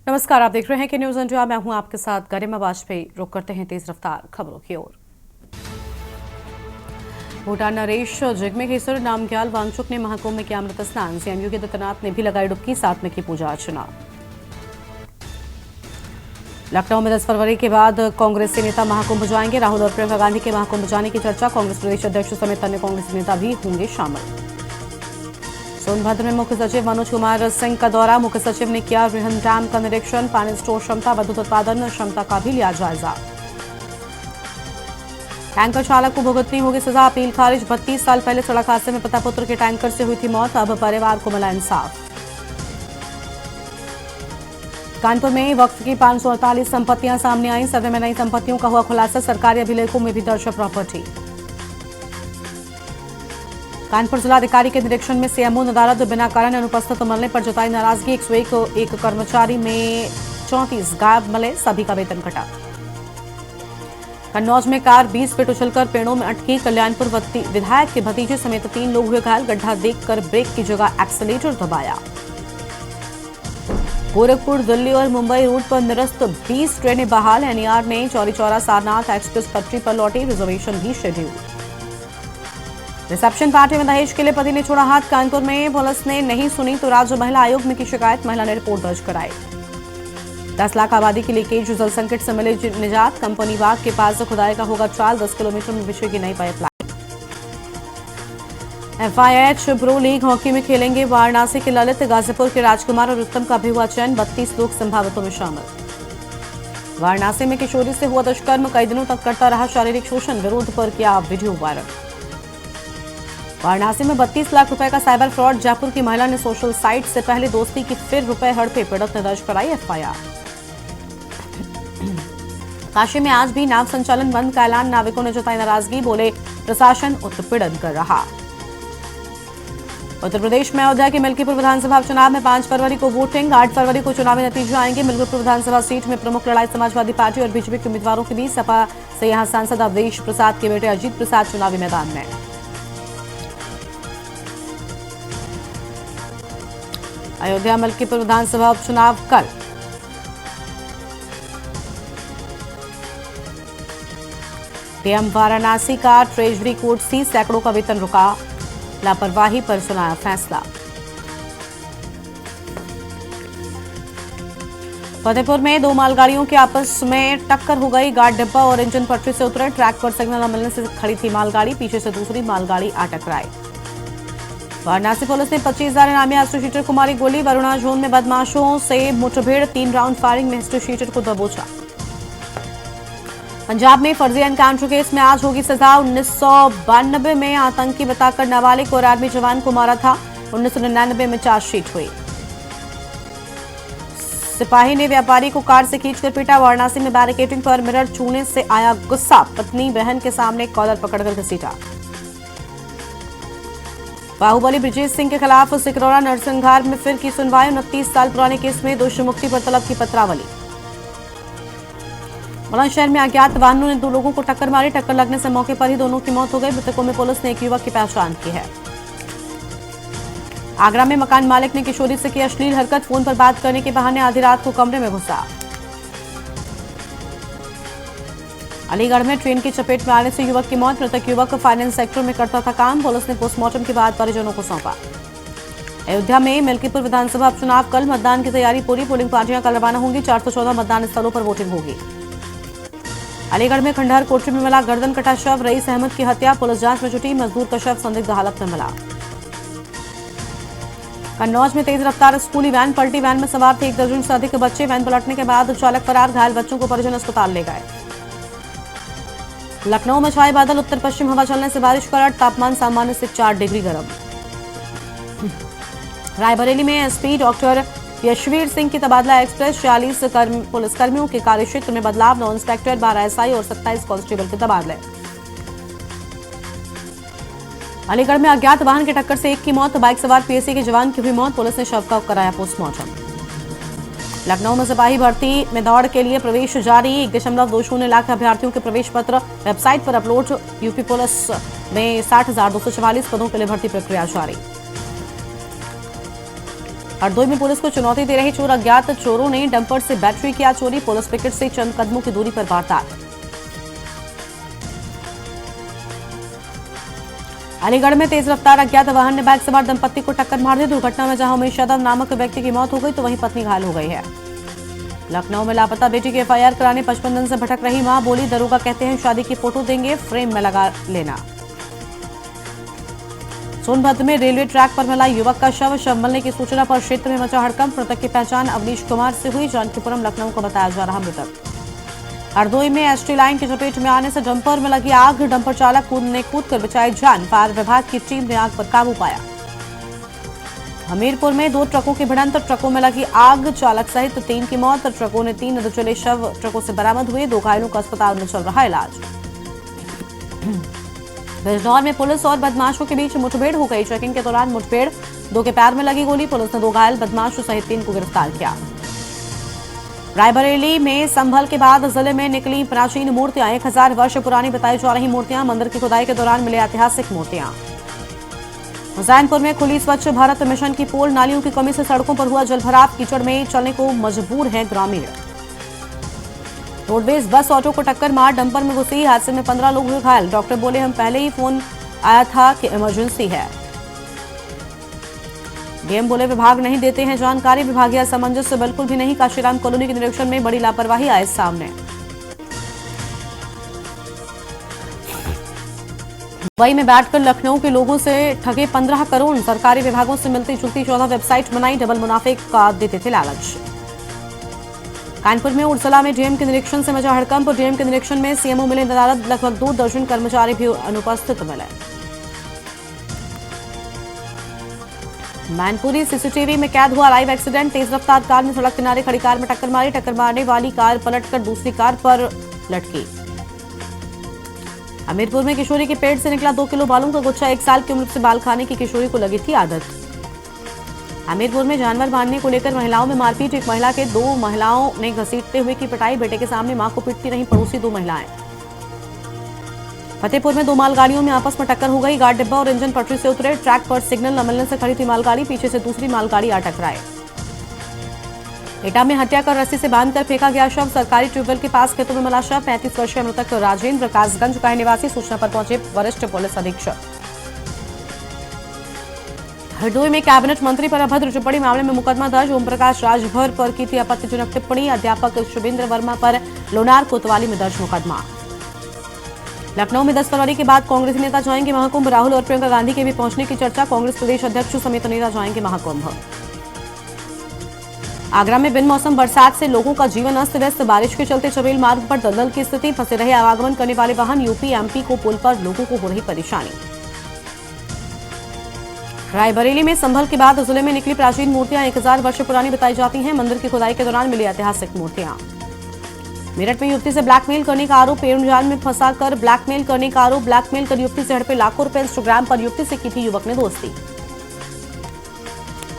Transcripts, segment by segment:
नमस्कार, आप देख रहे हैं कि न्यूज इंडिया। मैं हूं आपके साथ गरिमा वाजपेयी। रुक करते हैं तेज रफ्तार खबरों की ओर। भूटान नरेश जिग्मे केसर नामग्याल वांगचुक ने महाकुंभ में किया अमृत स्नान। सीएम योगी आदित्यनाथ ने भी लगाई डुबकी, साथ में की पूजा अर्चना। लखनऊ में 10 फरवरी के बाद कांग्रेस के नेता महाकुंभ जाएंगे। राहुल और प्रियंका गांधी के महाकुंभ जाने की चर्चा। कांग्रेस प्रदेश अध्यक्ष समेत अन्य कांग्रेस नेता भी होंगे शामिल। सोनभद्र में मुख्य सचिव मनोज कुमार सिंह का दौरा। मुख्य सचिव ने किया रिहन डैम का निरीक्षण। पानी स्टोर क्षमता, विद्युत उत्पादन क्षमता का भी लिया जायजा। टैंकर चालक को भुगतनी होगी सजा, अपील खारिज। 32 साल पहले सड़क हादसे में पिता पुत्र के टैंकर से हुई थी मौत, अब परिवार को मिला इंसाफ। कानपुर में वक्फ की 548 संपत्तियां सामने आई। सर्वे में नई संपत्तियों का हुआ खुलासा। सरकारी अभिलेखों में भी दर्ज है प्रॉपर्टी। कानपुर जिलाधिकारी के निरीक्षण में सीएमओ नदारद, बिना कारण अनुपस्थित मिलने पर जताई नाराजगी। 101 कर्मचारी में 34 गायब मिले, सभी का वेतन कटा। कन्नौज में कार 20 फीट उछलकर पेड़ों में अटकी। कल्याणपुर विधायक के भतीजे समेत 3 लोग हुए घायल। गड्ढा देखकर ब्रेक की जगह एक्सीलेटर दबाया। गोरखपुर, दिल्ली और मुंबई रूट पर निरस्त 20 ट्रेनें बहाल। एनईआर ने चौरी चौरा सारनाथ एक्सप्रेस पटरी पर लौटी। रिजर्वेशन भी शेड्यूल। रिसेप्शन पार्टी में दहेज के लिए पति ने छोड़ा हाथ। कानपुर में पुलिस ने नहीं सुनी तो राज्य महिला आयोग में की शिकायत। महिला ने रिपोर्ट दर्ज कराई। 10 लाख आबादी के लीकेज, जल संकट से मिले निजात। कंपनी बाग के पास से खुदाई का होगा ट्रायल। 10 किलोमीटर में बिछेगी नई pipeline. FIH pro league hockey में खेलेंगे वाराणसी के ललित। गाजीपुर के राजकुमार और उत्तम का भी हुआ चयन। 32 लोग संभावितों में शामिल। वाराणसी में किशोरी से हुआ दुष्कर्म। कई दिनों तक करता रहा शारीरिक शोषण। विरोध पर किया वीडियो वायरल। वाराणसी में 32 लाख रुपए का साइबर फ्रॉड। जयपुर की महिला ने सोशल साइट से पहले दोस्ती की, फिर रुपए हड़पे। पीड़ित ने दर्ज कराई एफआईआर। काशी में आज भी नाव संचालन बंद का ऐलान। नाविकों ने जताई नाराजगी, बोले प्रशासन उत्पीड़न कर रहा। उत्तर प्रदेश में अयोध्या के मिल्कीपुर विधानसभा चुनाव में 5 फरवरी को वोटिंग। 8 फरवरी को चुनावी नतीजे आएंगे। मिल्कीपुर विधानसभा सीट में प्रमुख लड़ाई समाजवादी पार्टी और बीजेपी के उम्मीदवारों के बीच। सपा से यहां सांसद अवधेश प्रसाद के बेटे अजीत प्रसाद चुनावी मैदान में। अयोध्या मिल्कीपुर विधानसभा उपचुनाव कल। डीएम वाराणसी का ट्रेजरी कोर्ट सीज, सैकड़ों का वेतन रुका। लापरवाही पर सुनाया फैसला। फतेहपुर में 2 मालगाड़ियों के आपस में टक्कर हो गई। गार्ड डिब्बा और इंजन पटरी से उतरे। ट्रैक पर सिग्नल न मिलने से खड़ी थी मालगाड़ी। पीछे से दूसरी मालगाड़ी आ टकराई। वाराणसी पुलिस ने 25,000 इनामी हिस्ट्री शीटर को मारी गोली। वरुणा जोन में बदमाशों से मुठभेड़। 3 राउंड फायरिंग में हिस्ट्री शीटर को दबोचा। पंजाब में फर्जी एनकाउंटर केस में आज होगी सजा। 1992 में आतंकी बताकर नाबालिग और आर्मी जवान को मारा था। 1999 में चार्जशीट हुई। सिपाही ने व्यापारी को कार से खींचकर पीटा। वाराणसी में बैरिकेडिंग पर मिरर छूने से आया गुस्सा। पत्नी बहन के सामने कॉलर पकड़कर घसीटा। बाहुबली ब्रिजेश सिंह के खिलाफ सिकरौरा नरसिंहघाट में फिर की सुनवाई। 29 साल पुराने केस में दोषी मुक्ति पर तलब की पत्रावली। बुलंदशहर में अज्ञात वाहनों ने 2 लोगों को टक्कर मारी। टक्कर लगने से मौके पर ही दोनों की मौत हो गई। मृतकों में पुलिस ने एक युवक की पहचान की है। आगरा में मकान मालिक ने किशोरी से की अश्लील हरकत। फोन पर बात करने के बहाने आधी रात को कमरे में घुसा। अलीगढ़ में ट्रेन की चपेट में आने से युवक की मौत। मृतक युवक फाइनेंस सेक्टर में करता था काम। पुलिस ने पोस्टमार्टम के बाद परिजनों को सौंपा। अयोध्या में मिल्कीपुर विधानसभा उपचुनाव कल। मतदान की तैयारी पूरी। पोलिंग पार्टियां कल रवाना होंगी। 414 मतदान स्थलों पर वोटिंग होगी। अलीगढ़ में खंडहर कोठरी में मिला गर्दन कटा शव। रईस अहमद की हत्या। पुलिस जांच में जुटी। मजदूर का शव संदिग्ध हालत में मिला। कन्नौज में तेज रफ्तार स्कूली वैन पलटी। वैन में सवार थे 1 दर्जन से अधिक बच्चे। वैन पलटने के बाद चालक फरार। घायल बच्चों को परिजन अस्पताल ले गए। लखनऊ में छाए बादल। उत्तर पश्चिम हवा चलने से बारिश का अलर्ट। तापमान सामान्य से 4 डिग्री गर्म। रायबरेली में एसपी डॉक्टर यशवीर सिंह की तबादला एक्सप्रेस। 46 पुलिसकर्मियों के कार्यक्षेत्र में बदलाव। 9 इंस्पेक्टर, 12 एसआई और 27 कांस्टेबल के तबादले। अलीगढ़ में अज्ञात वाहन की टक्कर से 1 की मौत। बाइक सवार पीएसी के जवान की हुई मौत। पुलिस ने शव का कराया पोस्टमार्टम। लखनऊ में सिपाही भर्ती में दौड़ के लिए प्रवेश जारी। 1.20 लाख अभ्यर्थियों के प्रवेश पत्र वेबसाइट पर अपलोड। यूपी पुलिस में 60,244 पदों के लिए भर्ती प्रक्रिया जारी। हरदोई में पुलिस को चुनौती दे रहे चोर, अज्ञात चोरों ने डंपर से बैटरी किया चोरी, पुलिस पिकेट से चंद कदमों की दूरी पर वारदात। अलीगढ़ में तेज रफ्तार अज्ञात वाहन ने बाइक सवार दंपत्ति को टक्कर मार दी। दुर्घटना में जहां उमेश यादव नामक व्यक्ति की मौत हो गई तो वहीं पत्नी घायल हो गई है। लखनऊ में लापता बेटी की एफआईआर कराने 55 दिन से भटक रही मां, बोली दरोगा कहते हैं शादी की फोटो देंगे, फ्रेम में लगा लेना। सोनभद्र में रेलवे ट्रैक पर मिला युवक का शव मिलने की सूचना पर क्षेत्र में मचा हड़कंप। मृतक की पहचान अवनीश कुमार से हुई, जानकीपुरम लखनऊ को बताया जा रहा मृतक। हरदोई में एसटी लाइन की चपेट में आने से डंपर में लगी आग, डंपर चालक कूदकर बचाई जान, फायर विभाग की टीम ने आग पर काबू पाया। हमीरपुर में 2 ट्रकों की भिड़ंत, ट्रकों में लगी आग, चालक सहित 3 की मौत, ट्रकों ने 3 अधजले शव ट्रकों से बरामद हुए, 2 घायलों का अस्पताल में चल रहा इलाज। बिजनौर में पुलिस और बदमाशों के बीच मुठभेड़ हो गई, चेकिंग के दौरान मुठभेड़, 2 के पैर में लगी गोली, पुलिस ने 2 घायल बदमाशों सहित 3 को गिरफ्तार किया। रायबरेली में संभल के बाद जिले में निकली प्राचीन मूर्तियां, 1000 वर्ष पुरानी बताई जा रही मूर्तियां, मंदिर की खुदाई के दौरान मिले ऐतिहासिक मूर्तियां। हुसैनपुर में खुली स्वच्छ भारत मिशन की पोल, नालियों की कमी से सड़कों पर हुआ जलभराव, कीचड़ में चलने को मजबूर हैं ग्रामीण। रोडवेज बस ऑटो को टक्कर मार डंपर में घुसी, हादसे में 15 लोग हुए घायल, डॉक्टर बोले हम पहले ही फोन आया था कि इमरजेंसी है। डीएम बोले विभाग नहीं देते हैं जानकारी, विभागीय असमंजस से बिल्कुल भी नहीं, काशीराम कॉलोनी के निरीक्षण में बड़ी लापरवाही आए सामने। मुंबई में बैठकर लखनऊ के लोगों से ठगे 15 करोड़, सरकारी विभागों से मिलती जुलती 14 वेबसाइट बनाई, डबल मुनाफे का देते थे लालच। कानपुर में उर्सला में डीएम के निरीक्षण से मचा हड़कंप, डीएम के निरीक्षण में सीएमओ मिले नदारद, लगभग 2 दर्जन कर्मचारी भी अनुपस्थित मिले। मैनपुरी सीसीटीवी में कैद हुआ लाइव एक्सीडेंट, तेज रफ्तार कार ने सड़क किनारे खड़ी कार में टक्कर मारी, टक्कर मारने वाली कार पलटकर दूसरी कार पर लटकी। हमीरपुर में किशोरी के पेट से निकला 2 किलो बालों का गुच्छा, 1 साल की उम्र से बाल खाने की किशोरी को लगी थी आदत। हमीरपुर में जानवर मारने को लेकर महिलाओं में मारपीट, एक महिला के 2 महिलाओं ने घसीटते हुए की पिटाई, बेटे के सामने मां को पीटती रही पड़ोसी 2 महिलाएं। फतेहपुर में 2 मालगाड़ियों में आपस में टक्कर हो गई, गार्ड डिब्बा और इंजन पटरी से उतरे, ट्रैक पर सिग्नल न मिलने से खड़ी थी मालगाड़ी, पीछे से दूसरी मालगाड़ी आ टकराए। एटा में हत्या कर रस्सी से बांधकर फेंका गया शव, सरकारी ट्यूबवेल के पास खेतों में मिला शव, 35 वर्षीय मृतक राजेंद्र कासगंज का है निवासी, सूचना पर पहुंचे वरिष्ठ पुलिस अधीक्षक। हरदोई में कैबिनेट मंत्री पर अभद्र टिप्पणी मामले में मुकदमा दर्ज, ओम प्रकाश राजभर पर की थी आपत्तिजनक टिप्पणी, अध्यापक शुभेंद्र वर्मा पर लोनार कोतवाली में दर्ज मुकदमा। लखनऊ में 10 फरवरी के बाद कांग्रेसी नेता जाएंगे महाकुंभ, राहुल और प्रियंका गांधी के भी पहुंचने की चर्चा, कांग्रेस प्रदेश अध्यक्ष समेत नेता जाएंगे महाकुंभ। आगरा में बिन मौसम बरसात से लोगों का जीवन अस्त व्यस्त, बारिश के चलते चबेल मार्ग पर दलदल की स्थिति, फंसे रहे आवागमन करने वाले वाहन, यूपी एमपी को पुल पर लोगों को हो रही परेशानी। रायबरेली में संभल के बाद जिले में निकली प्राचीन मूर्तियां, 1000 वर्ष पुरानी बताई जाती हैं, मंदिर की खुदाई के दौरान मिली ऐतिहासिक मूर्तियां। मेरठ में युवती से ब्लैकमेल करने का आरोप, पेड़ जाल में फंसाकर ब्लैकमेल करने का आरोप, ब्लैकमेल कर युवती से हड़पे लाखों रुपए, इंस्टाग्राम पर युवती से की थी युवक ने दोस्ती।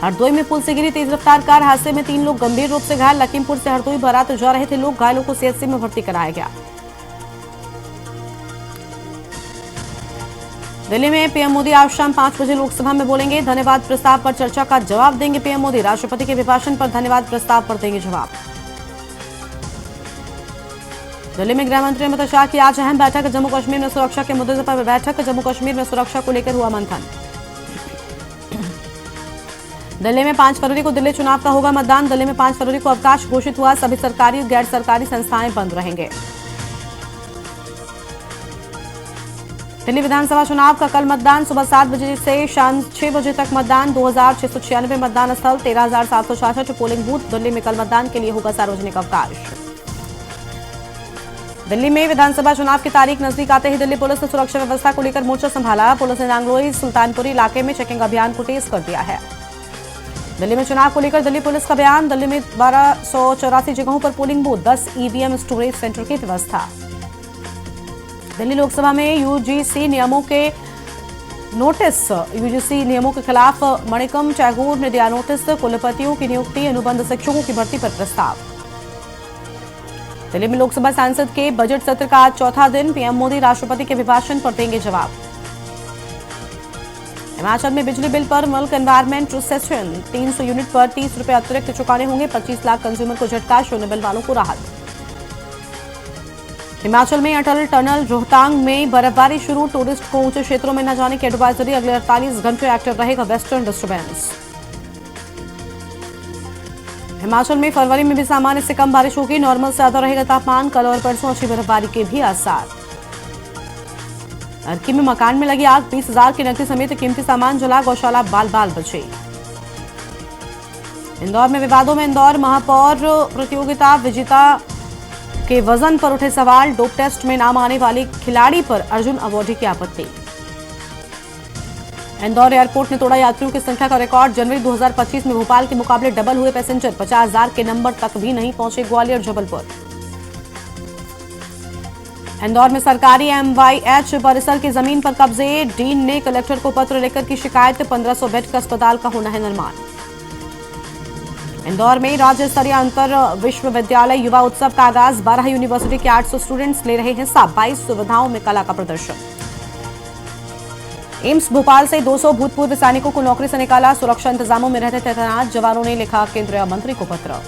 हरदोई में पुल से गिरी तेज रफ्तार कार, हादसे में 3 लोग गंभीर रूप से घायल, लखीमपुर से हरदोई बारात जा रहे थे लोग, घायलों को सीएचसी में भर्ती कराया गया। दिल्ली में पीएम मोदी आज शाम 5 बजे लोकसभा में बोलेंगे, धन्यवाद प्रस्ताव पर चर्चा का जवाब देंगे पीएम मोदी, राष्ट्रपति के अभिभाषण पर धन्यवाद प्रस्ताव पर देंगे जवाब। दिल्ली में गृह मंत्री अमित शाह की आज अहम बैठक, जम्मू कश्मीर में सुरक्षा के मुद्दे पर बैठक, जम्मू कश्मीर में सुरक्षा को लेकर हुआ मंथन। दिल्ली में 5 फरवरी को दिल्ली चुनाव का होगा मतदान, दिल्ली में 5 फरवरी को अवकाश घोषित हुआ, सभी सरकारी और गैर सरकारी संस्थाएं बंद रहेंगे। दिल्ली विधानसभा चुनाव का कल मतदान, सुबह 7 बजे से शाम 6 बजे तक मतदान, 2696 मतदान स्थल, 13,766 पोलिंग बूथ, दिल्ली में कल मतदान के लिए होगा सार्वजनिक अवकाश। दिल्ली में विधानसभा चुनाव की तारीख नजदीक आते ही दिल्ली पुलिस ने सुरक्षा व्यवस्था को लेकर मोर्चा संभाला, पुलिस ने नांगलोई सुल्तानपुरी इलाके में चेकिंग अभियान को तेज कर दिया है। दिल्ली में चुनाव को लेकर दिल्ली पुलिस का बयान, दिल्ली में 1284 जगहों पर polling booth, 10 EVM storage centre की व्यवस्था। दिल्ली लोकसभा में यूजीसी नियमों के खिलाफ मणिकम टैगोर ने दिया नोटिस, कुलपतियों की नियुक्ति, अनुबंध शिक्षकों की भर्ती पर प्रस्ताव। दिल्ली में लोकसभा सांसद के बजट सत्र का आज चौथा दिन, पीएम मोदी राष्ट्रपति के अभिभाषण पर देंगे जवाब। हिमाचल में बिजली बिल पर मिल्क एनवायरमेंट सेशन 300 यूनिट पर 30 रुपए अतिरिक्त चुकाने होंगे। 25 लाख कंज्यूमर को झटका, शून्य बिल वालों को राहत। हिमाचल में अटल टनल रोहतांग में बर्फबारी शुरू, टूरिस्ट को ऊंचे क्षेत्रों में न जाने की एडवाइजरी। अगले 48 घंटे एक्टिव रहेगा वेस्टर्न डिस्टर्बेंस। हिमाचल में फरवरी में भी सामान्य से कम बारिश होगी, नॉर्मल से ज्यादा रहेगा तापमान। कल और परसों अच्छी बर्फबारी के भी आसार। अर्की में मकान में लगी आग, 20,000 की नकदी समेत कीमती सामान जला, गौशाला बाल बाल बचे। इंदौर में विवादों में इंदौर महापौर प्रतियोगिता विजेता के वजन पर उठे सवाल। डोप टेस्ट में नाम आने वाली खिलाड़ी पर अर्जुन अवॉर्डी की आपत्ति। इंदौर एयरपोर्ट ने तोड़ा यात्रियों की संख्या का रिकॉर्ड। जनवरी 2025 में भोपाल के मुकाबले डबल हुए पैसेंजर। 50,000 के नंबर तक भी नहीं पहुंचे ग्वालियर जबलपुर। इंदौर में सरकारी MYH परिसर की जमीन पर कब्जे। डीन ने कलेक्टर को पत्र लिखकर की शिकायत। 1500 बेड का अस्पताल का होना है निर्माण। इंदौर में राज्य स्तरीय अंतर विश्वविद्यालय युवा उत्सव का आगाज। 12 यूनिवर्सिटी के 800 स्टूडेंट्स ले रहे हिस्सा। 22 सुविधाओं में कला का प्रदर्शन। एम्स भोपाल से 200 भूतपूर्व सैनिकों को नौकरी से निकाला। सुरक्षा इंतजामों में रहते थे तैनात। जवानों ने लिखा केंद्रीय मंत्री को पत्र।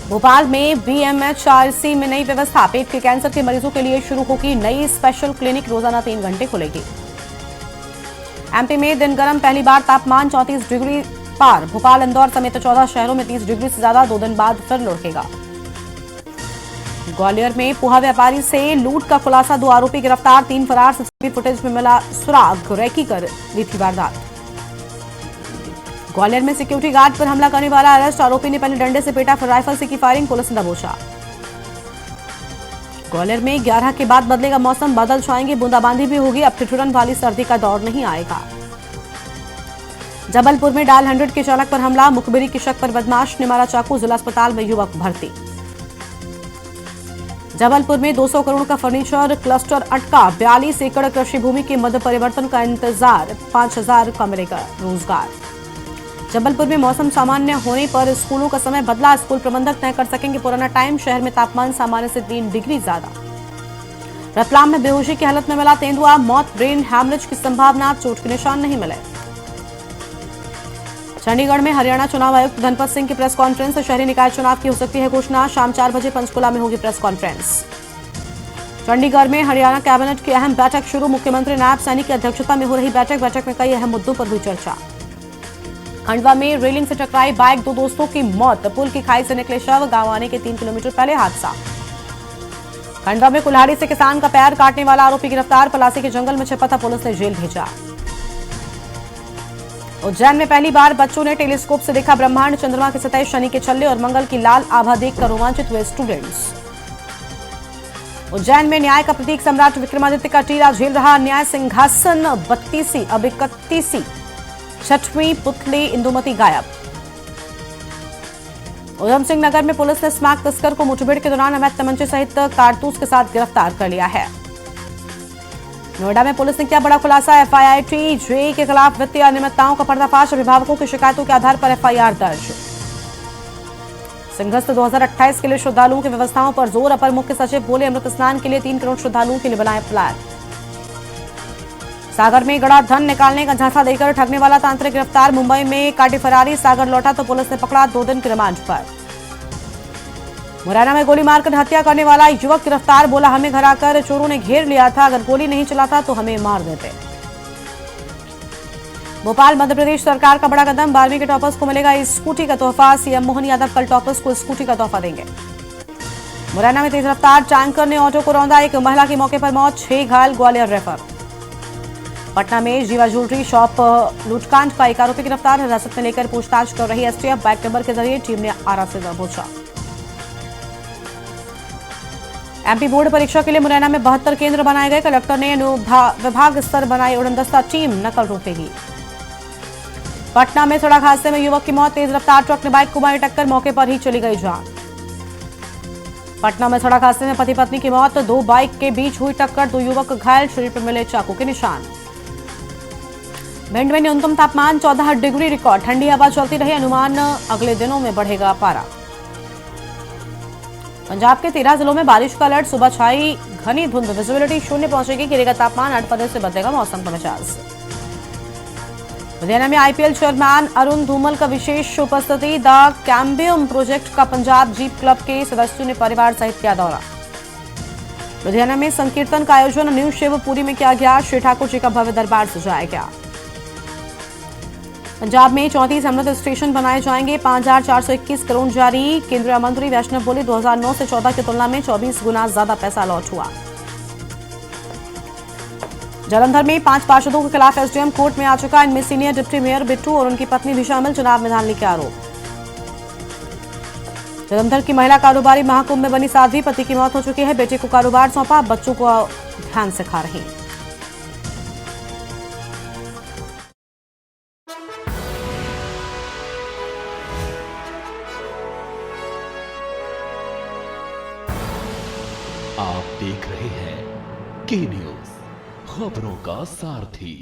भोपाल में BMHRC में नई व्यवस्था। पेट के कैंसर के मरीजों के लिए शुरू होगी नई स्पेशल क्लिनिक। रोजाना 3 घंटे खुलेगी। MP में दिन गर्म, पहली बार तापमान 34 डिग्री पार। भोपाल, इंदौर समेत 14 शहरों में 30 डिग्री से ज्यादा। 2 दिन बाद फिर लुढ़केगा। ग्वालियर में पोहा व्यापारी से लूट का खुलासा। 2 आरोपी गिरफ्तार, 3 फरार। सीसीटीवी फुटेज में मिला सुराग। रेकी कर ली थी वारदात। ग्वालियर में सिक्योरिटी गार्ड पर हमला करने वाला अरेस्ट। आरोपी ने पहले डंडे से पीटा, फिर राइफल से की फायरिंग। पुलिस ने दबोचा। ग्वालियर में 11 के बाद बदलेगा मौसम। बादल छाएंगे, बूंदाबांदी भी होगी। अब ठिठुरन वाली सर्दी का दौर नहीं आएगा। जबलपुर में डायल 100 के चालक पर हमला। मुखबिरी की शक पर बदमाश ने मारा चाकू। जिला अस्पताल में युवक भर्ती। जबलपुर में 200 करोड़ का फर्नीचर क्लस्टर अटका। 42 एकड़ कृषि भूमि के मध्य परिवर्तन का इंतजार। 5,000 का मिलेगा रोजगार। जबलपुर में मौसम सामान्य होने पर स्कूलों का समय बदला। स्कूल प्रबंधक तय कर सकेंगे पुराना टाइम। शहर में तापमान सामान्य से 3 डिग्री ज्यादा। रतलाम में बेहोशी की हालत में मिला तेंदुआ। मौत, ब्रेन हैमरेज की संभावना। चोट के निशान नहीं मिले। चंडीगढ़ में हरियाणा चुनाव आयुक्त धनपत सिंह की प्रेस कॉन्फ्रेंस। शहरी निकाय चुनाव की हो सकती है घोषणा। शाम 4 बजे पंचकुला में होगी प्रेस कॉन्फ्रेंस। चंडीगढ़ में हरियाणा कैबिनेट की अहम बैठक शुरू। मुख्यमंत्री नायब सैनी की अध्यक्षता में हो रही बैठक में कई अहम मुद्दों पर हुई चर्चा। खंडवा में रेलिंग से टकराई बाइक, 2 दोस्तों की मौत। पुल की खाई से निकले शव। गांव आने के 3 किलोमीटर पहले हादसा। खंडवा में कुल्हाड़ी से किसान का पैर काटने वाला आरोपी गिरफ्तार। पलासी के जंगल में छिपा था, पुलिस ने जेल भेजा। उज्जैन में पहली बार बच्चों ने टेलीस्कोप से देखा ब्रह्मांड। चंद्रमा की सतह, शनि के छल्ले और मंगल की लाल आभा देखकर रोमांचित हुए स्टूडेंट्स। उज्जैन में न्याय का प्रतीक सम्राट विक्रमादित्य का टीला झेल रहा न्याय सिंहासन। 32वीं अब 31वीं 6वीं पुतली इंदुमती गायब। उधम सिंह नगर में पुलिस ने स्मैक तस्कर को मुठभेड़ के दौरान अवैध तमंचे सहित कारतूस के साथ गिरफ्तार कर लिया है। नोएडा में पुलिस ने किया बड़ा खुलासा। FIIT JEE के खिलाफ वित्तीय अनियमितताओं का पर्दाफाश। अभिभावकों की शिकायतों के आधार पर FIR दर्ज। सिंहस्थ 2028 के लिए श्रद्धालुओं की व्यवस्थाओं पर जोर। अपर मुख्य सचिव बोले अमृत स्नान के लिए 3 करोड़ श्रद्धालुओं के लिए बनाए प्लान। सागर में गड़ा धन निकालने का झांसा देकर ठगने वाला तांत्रिक गिरफ्तार। मुंबई में काटी फरारी, सागर लौटा तो पुलिस ने पकड़ा। 2 दिन की रिमांड पर। मुरैना में गोली मारकर हत्या करने वाला युवक गिरफ्तार। बोला हमें घर आकर चोरों ने घेर लिया था, अगर गोली नहीं चलाता तो हमें मार देते। भोपाल मध्य प्रदेश सरकार का बड़ा कदम। 12वीं के टॉपर्स को मिलेगा स्कूटी का तोहफा। सीएम मोहन यादव कल टॉपर्स को स्कूटी का तोहफा देंगे। मुरैना में तेज रफ्तार टैंकर ने ऑटो को रौंदा। एक महिला की मौके पर मौत, 6 घायल, ग्वालियर रेफर। पटना में जीवा ज्वेलरी शॉप लूटकांड का एक आरोपी गिरफ्तार। हिरासत में लेकर पूछताछ कर रही STF। बैक नंबर के जरिए टीम ने आरा से दबोचा। MP बोर्ड परीक्षा के लिए मुरैना में 72 केंद्र बनाए गए। कलेक्टर ने विभाग स्तर बनाई उड़नदस्ता टीम, नकल रोकेगी। पटना में सड़क हादसे में युवक की मौत। तेज रफ्तार ट्रक ने बाइक को मारी टक्कर, मौके पर ही चली गई जान। पटना में सड़क हादसे में पति पत्नी की मौत। 2 बाइक के बीच हुई टक्कर, 2 युवक घायल, शरीर पर मिले चाकू के निशान। भिंड में न्यूनतम तापमान 14 डिग्री रिकॉर्ड। ठंडी हवा चलती रही, अनुमान अगले दिनों में बढ़ेगा पारा। पंजाब के 13 जिलों में बारिश का अलर्ट। सुबह छाई घनी धुंध, विजिबिलिटी 0 पहुंचेगी। गिरेगा तापमान, 8 से बदलेगा मौसम का मिजाज। लुधियाना में आईपीएल चेयरमैन अरुण धूमल का विशेष उपस्थिति। द कैम्बियम प्रोजेक्ट का पंजाब जीप क्लब के सदस्यों ने परिवार सहित किया दौरा। लुधियाना में संकीर्तन का आयोजन न्यू शिवपुरी में किया गया। श्री ठाकुर जी का भव्य दरबार सजाया गया। पंजाब में 34 अमृत स्टेशन बनाए जाएंगे। 5,421 करोड़ जारी। केंद्रीय मंत्री वैष्णव बोले 2009 से 14 की तुलना में 24 गुना ज्यादा पैसा लौट हुआ। जालंधर में 5 पार्षदों के खिलाफ एसडीएम कोर्ट में आ चुका। इनमें सीनियर डिप्टी मेयर बिट्टू और उनकी पत्नी भी शामिल। चुनाव में धांधली के आरोप। जालंधर की महिला कारोबारी महाकुंभ में बनी साध्वी। पति की मौत हो चुकी है। बेटे को कारोबार सौंपा। बच्चों को ध्यान सिखा रही। आप देख रहे हैं के न्यूज, खबरों का सारथी।